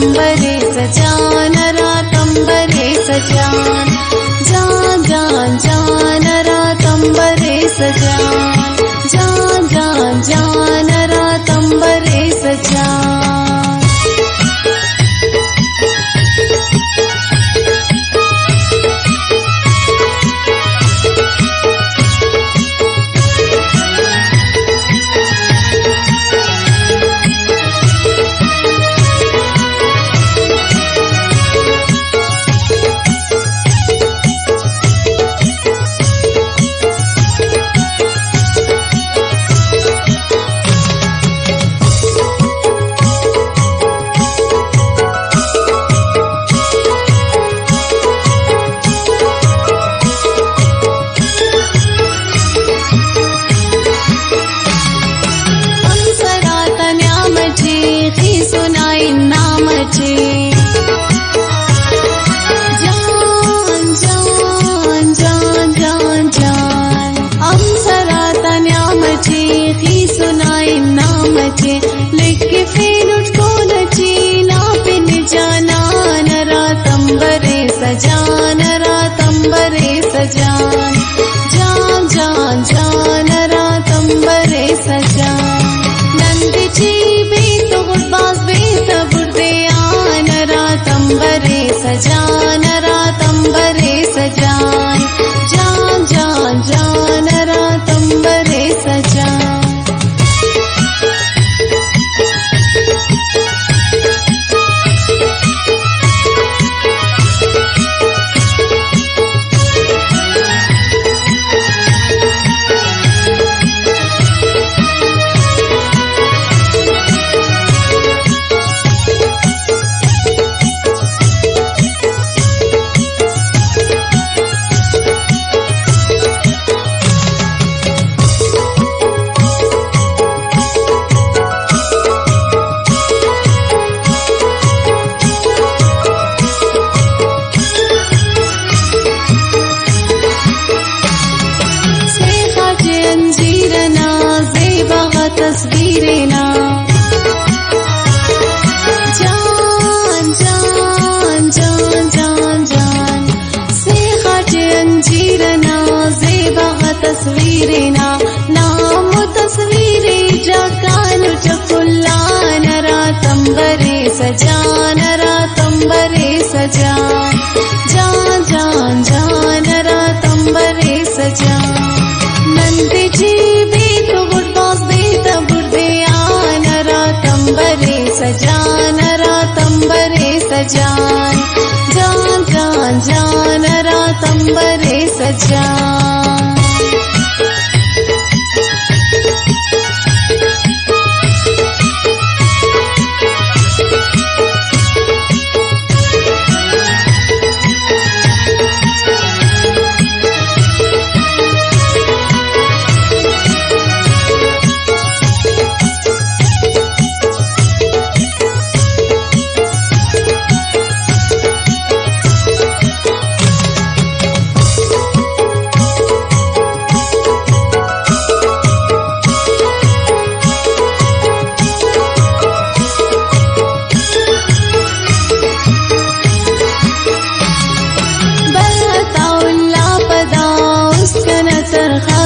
तंबरे सजान रातंबरे सजान जान जान जान रातंबरे सजान जान जान जान रातंबरे सजान। सजान रातंबरे सजान जान जान जान रातंबरे सजान। नंद जी बेत गुरबाज बेत बुर्दयान रातंबरे सजान रातंबरे सजान जान जान जान रातंबरे सजान। तस्वीरेना जान जान जान जान जान से खाजे अंजीरना ज़ेबा तस्वीरेना नाम तस्वीरे जकान चकुल्लान रातंबरे सजान रातंबरे सजान जान जान जान रातंबरे सजान। नंद जी बेत गुरबाज बेत बुर्दयान रातंबरे सजान रातंबरे सजान जान जान जान रातंबरे सजान। सरखा